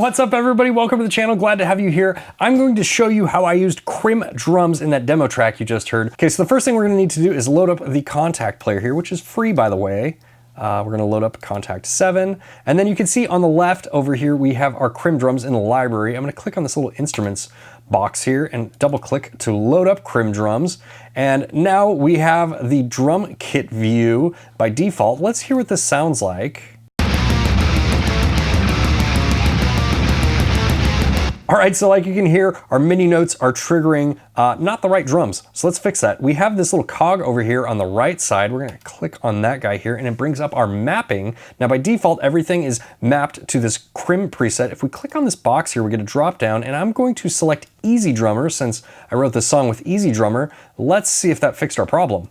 What's up everybody, welcome to the channel, glad to have you here. I'm going to show you how I used Krimh drums in that demo track you just heard. Okay, so the first thing we're gonna need to do is load up the Kontakt player here, which is free by the way. We're gonna load up Kontakt 7, and then you can see on the left over here we have our Krimh drums in the library. I'm gonna click on this little instruments box here and double click to load up Krimh drums. And now we have the drum kit view by default. Let's hear what this sounds like. All right, so like you can hear, our MIDI notes are triggering not the right drums. So let's fix that. We have this little cog over here on the right side. We're gonna click on that guy here and it brings up our mapping. Now by default, everything is mapped to this Krimh preset. If we click on this box here, we get a drop down and I'm going to select Easy Drummer since I wrote this song with Easy Drummer. Let's see if that fixed our problem.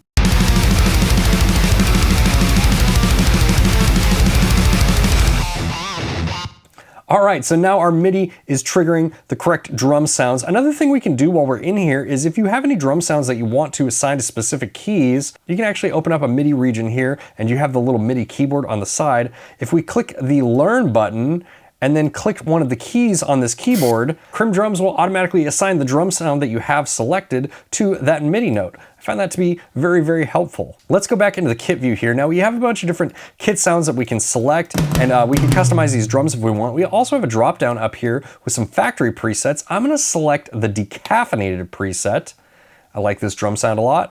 All right, so now our MIDI is triggering the correct drum sounds. Another thing we can do while we're in here is if you have any drum sounds that you want to assign to specific keys, you can actually open up a MIDI region here and you have the little MIDI keyboard on the side. If we click the Learn button and then click one of the keys on this keyboard, Krimh drums will automatically assign the drum sound that you have selected to that MIDI note. I find that to be very, very helpful. Let's go back into the kit view here. Now we have a bunch of different kit sounds that we can select and we can customize these drums if we want. We also have a drop down up here with some factory presets. I'm gonna select the decaffeinated preset. I like this drum sound a lot.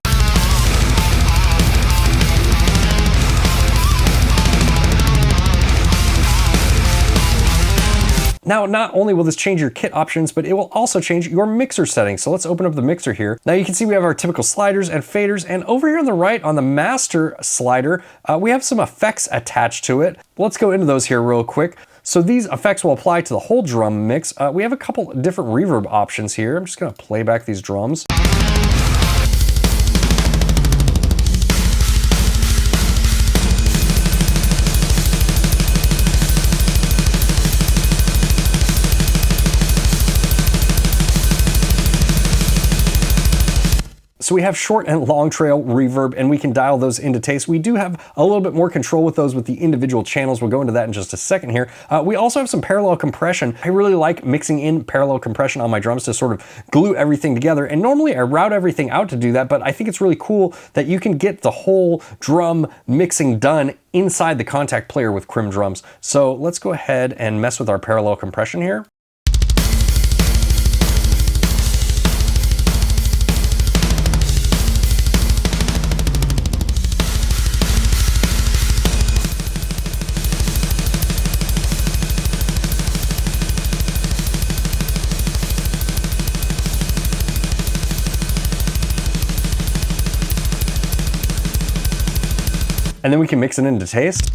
Now, not only will this change your kit options, but it will also change your mixer settings. So let's open up the mixer here. Now you can see we have our typical sliders and faders, and over here on the right on the master slider, we have some effects attached to it. Let's go into those here real quick. So these effects will apply to the whole drum mix. We have a couple different reverb options here. I'm just gonna play back these drums. So we have short and long trail reverb and we can dial those into taste. We do have a little bit more control with those with the individual channels. We'll go into that in just a second here. We also have some parallel compression. I really like mixing in parallel compression on my drums to sort of glue everything together. And normally I route everything out to do that, but I think it's really cool that you can get the whole drum mixing done inside the Kontakt player with Krimh drums. So let's go ahead and mess with our parallel compression here. And then we can mix it into taste.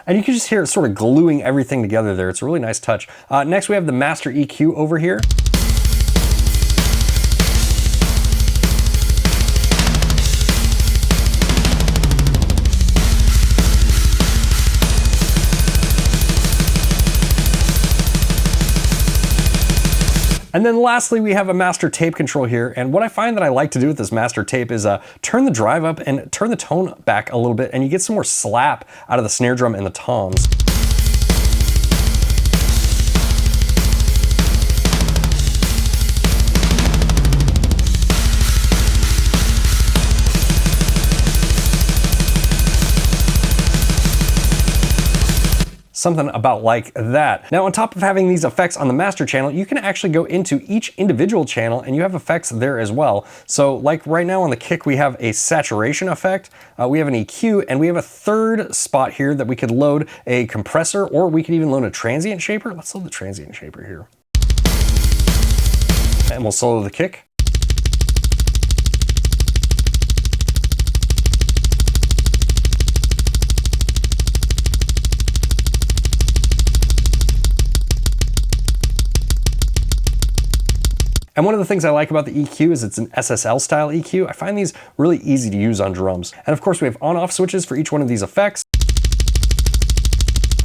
And you can just hear it sort of gluing everything together there. It's a really nice touch. Next we have the master EQ over here. And then lastly, we have a master tape control here. And what I find that I like to do with this master tape is turn the drive up and turn the tone back a little bit, and you get some more slap out of the snare drum and the toms. Something about like that. Now on top of having these effects on the master channel, you can actually go into each individual channel and you have effects there as well. So like right now on the kick, we have a saturation effect, we have an EQ, and we have a third spot here that we could load a compressor, or we could even load a transient shaper. Let's load the transient shaper here. And we'll solo the kick. And one of the things I like about the EQ is it's an SSL style EQ. I find these really easy to use on drums. And of course we have on-off switches for each one of these effects.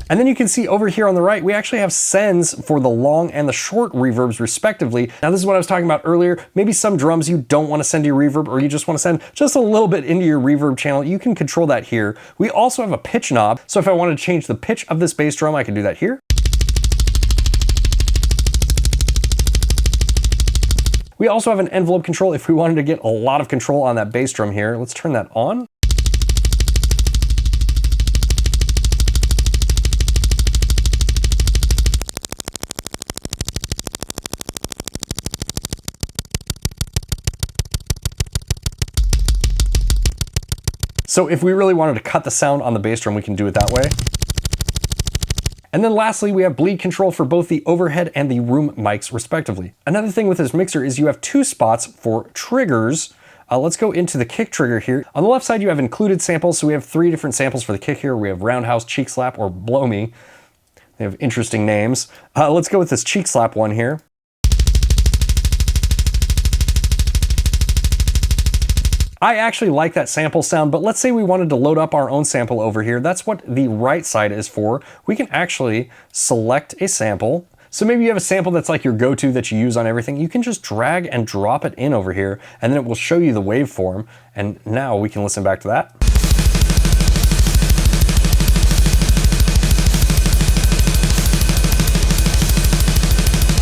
And then you can see over here on the right, we actually have sends for the long and the short reverbs respectively. Now this is what I was talking about earlier. Maybe some drums you don't want to send to your reverb, or you just want to send just a little bit into your reverb channel. You can control that here. We also have a pitch knob. So if I wanted to change the pitch of this bass drum, I can do that here. We also have an envelope control if we wanted to get a lot of control on that bass drum here. Let's turn that on. So if we really wanted to cut the sound on the bass drum, we can do it that way. And then lastly, we have bleed control for both the overhead and the room mics respectively. Another thing with this mixer is you have two spots for triggers. Let's go into the kick trigger here. On the left side, you have included samples. So we have 3 different samples for the kick here. We have roundhouse, cheek slap, or blow me. They have interesting names. Let's go with this cheek slap one here. I actually like that sample sound, but let's say we wanted to load up our own sample over here. That's what the right side is for. We can actually select a sample. So maybe you have a sample that's like your go-to that you use on everything. You can just drag and drop it in over here, and then it will show you the waveform. And now we can listen back to that.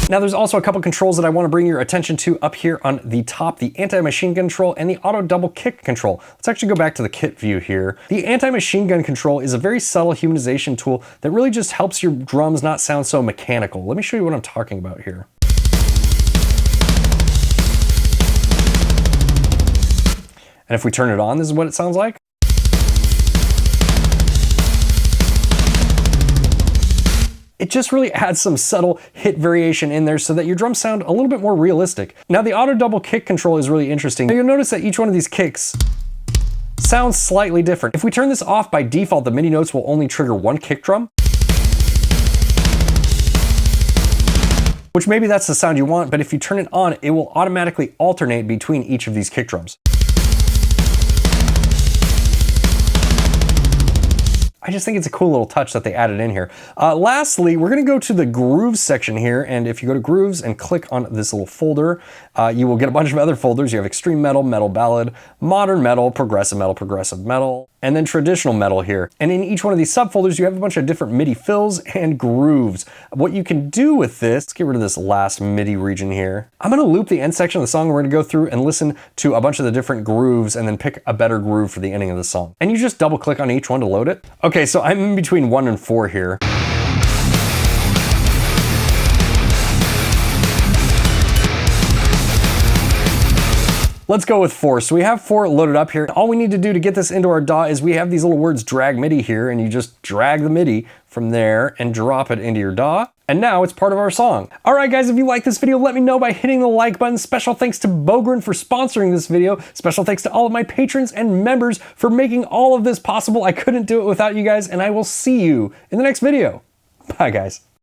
Now there's also a couple controls that I want to bring your attention to up here on the top, the anti-machine gun control and the auto double kick control. Let's actually go back to the kit view here. The anti-machine gun control is a very subtle humanization tool that really just helps your drums not sound so mechanical. Let me show you what I'm talking about here. And if we turn it on, this is what it sounds like. It just really adds some subtle hit variation in there so that your drums sound a little bit more realistic. Now the auto double kick control is really interesting. Now you'll notice that each one of these kicks sounds slightly different. If we turn this off, by default, the MIDI notes will only trigger one kick drum, which maybe that's the sound you want, but if you turn it on, it will automatically alternate between each of these kick drums. I just think it's a cool little touch that they added in here. Lastly, we're gonna go to the grooves section here, and if you go to grooves and click on this little folder, you will get a bunch of other folders. You have extreme metal, metal ballad, modern metal, progressive metal, and then traditional metal here. And in each one of these subfolders, you have a bunch of different MIDI fills and grooves. What you can do with this, let's get rid of this last MIDI region here. I'm gonna loop the end section of the song, and we're gonna go through and listen to a bunch of the different grooves and then pick a better groove for the ending of the song. And you just double click on each one to load it. Okay, so I'm in between 1 and 4 here. Let's go with 4. So we have 4 loaded up here. All we need to do to get this into our DAW is we have these little words drag MIDI here, and you just drag the MIDI from there and drop it into your DAW. And now it's part of our song. All right, guys, if you like this video, let me know by hitting the like button. Special thanks to Bogren for sponsoring this video. Special thanks to all of my patrons and members for making all of this possible. I couldn't do it without you guys, and I will see you in the next video. Bye, guys.